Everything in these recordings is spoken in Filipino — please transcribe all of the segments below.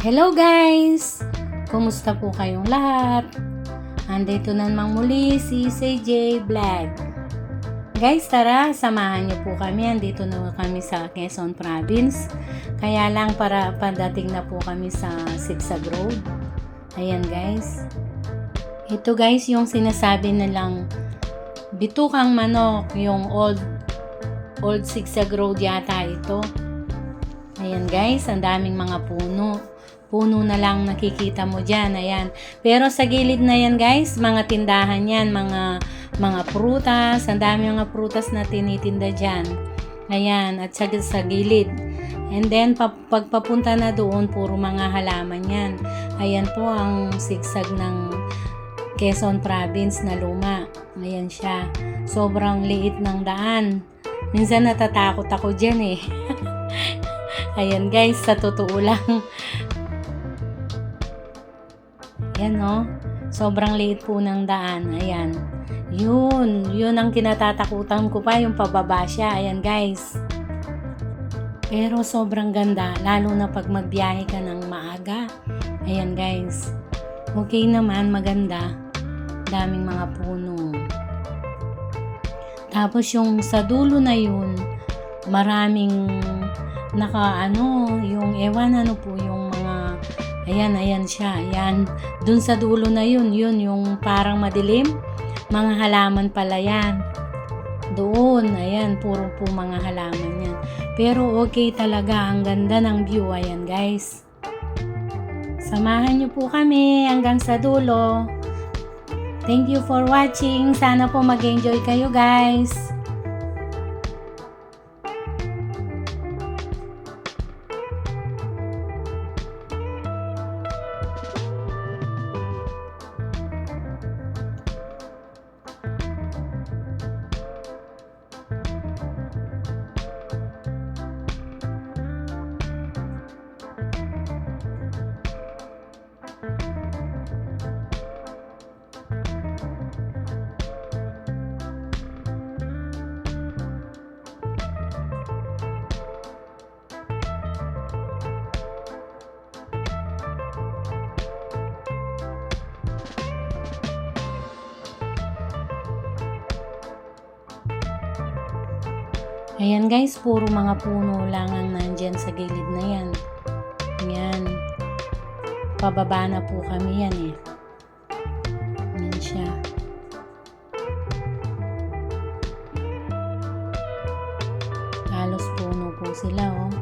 Hello guys! Kumusta po kayong lahat? Andito na naman muli si CJ Vlog. Guys, tara, samahan niyo po kami. Andito na kami sa Quezon Province. Kaya lang para padating na po kami sa Sigsag Road. Ayan guys. Ito guys yung sinasabi nilang bitukang manok, yung old Sigsag Road yata ito. Ayan guys, ang daming mga puno. Puno na lang nakikita mo dyan. Ayan. Pero sa gilid na yan guys, mga tindahan yan. Mga prutas. Ang dami mga prutas na tinitinda dyan. Ayan. At sa gilid. And then, pagpapunta na doon, puro mga halaman yan. Ayan po ang sigsag ng Quezon Province na luma. Ayan siya. Sobrang liit ng daan. Minsan natatakot ako dyan eh. Ayan guys, sa totoo lang. Ayan o. Sobrang liit po ng daan. Ayan. Yun ang kinatatakutan ko pa, yung pababa siya. Ayan guys. Pero sobrang ganda, lalo na pag magbiyahe ka ng maaga. Ayan guys. Okay naman, maganda. Daming mga puno. Tapos yung sa dulo na yun, maraming yung ewan po yung mga, ayan siya, ayan. Dun sa dulo na yun yung parang madilim, mga halaman pala yan. Doon, ayan, puro po mga halaman yan. Pero okay talaga, ang ganda ng view, ayan guys. Samahan nyo po kami hanggang sa dulo. Thank you for watching. Sana po mag-enjoy kayo guys. Ayan guys, puro mga puno lang ang nandyan sa gilid na yan. Ayan. Pababa na po kami yan eh. Ayan siya. Halos puno po sila oh.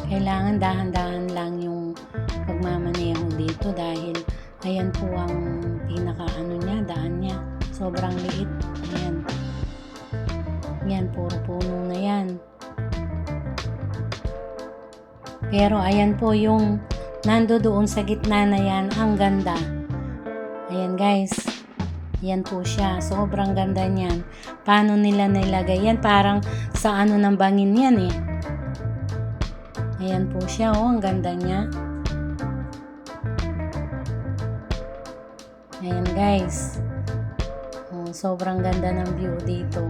Kailangan dahan-dahan lang yung pagmamaneho dito dahil ayan po ang daan niya. Sobrang liit. Ayan. Yan, puro puno na yan. Pero ayan po yung nando doon sa gitna na yan. Ang ganda. Ayan guys. Yan po siya. Sobrang ganda niyan. Paano nila nilagay yan? Parang sa ng bangin yan eh. Ayan po siya oh, ang ganda niya. Ayan guys. Oh, sobrang ganda ng view dito.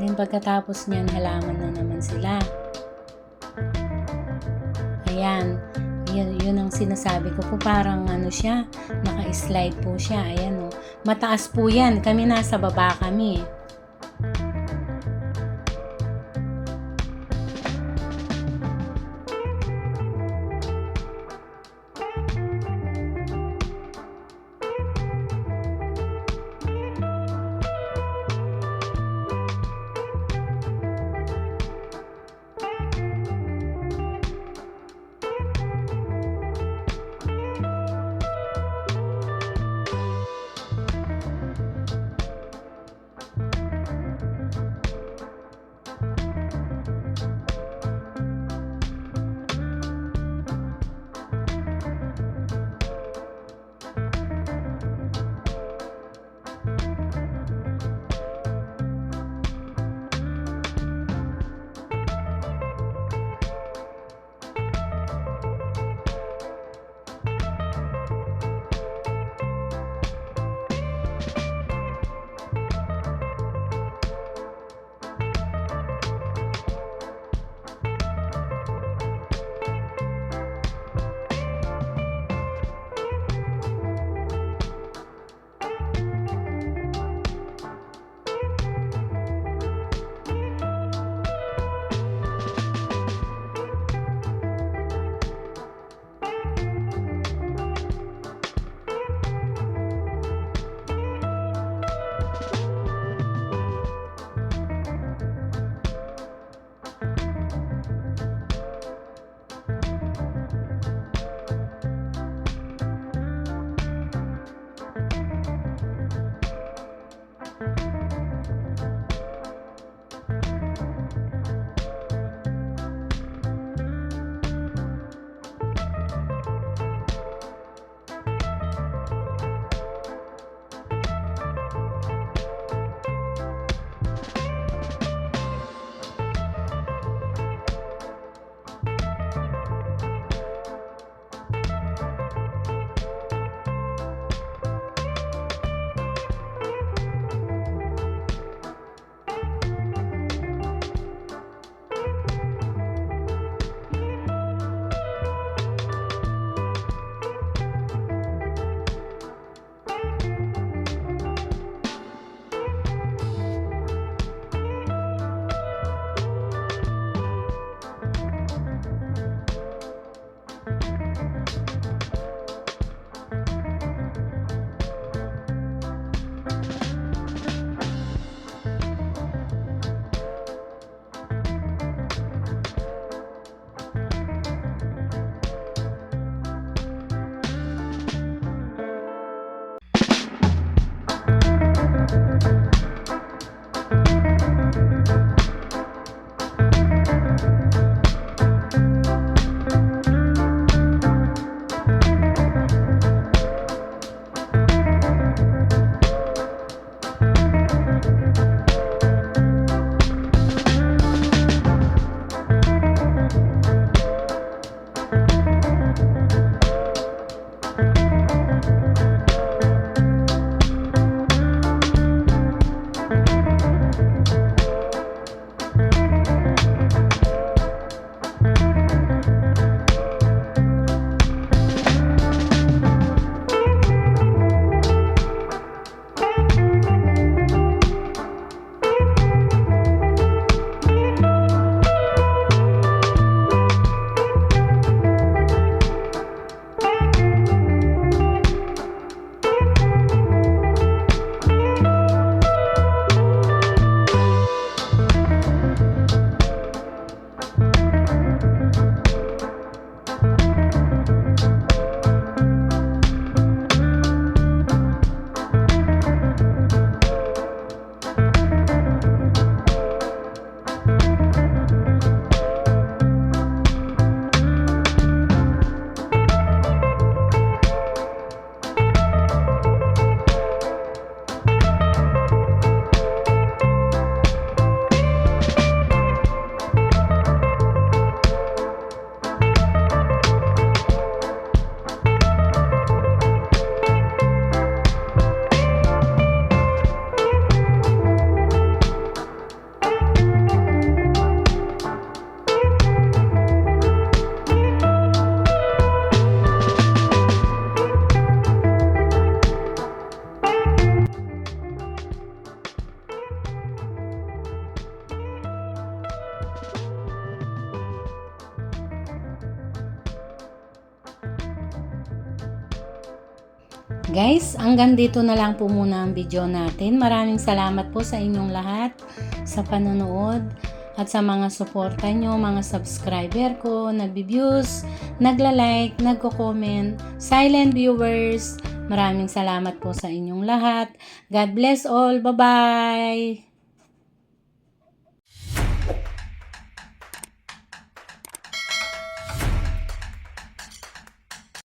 Then pagkatapos niyan, halaman na naman sila. Ayan. Yun ang sinasabi ko po, parang siya, naka-slide po siya. Ayan oh. Mataas po yan. Kami nasa baba kami. Guys, hanggang dito na lang po muna ang video natin. Maraming salamat po sa inyong lahat sa panonood at sa mga suporta nyo, mga subscriber ko, nagbi-views, nagla-like, nagko-comment, silent viewers. Maraming salamat po sa inyong lahat. God bless all. Bye-bye!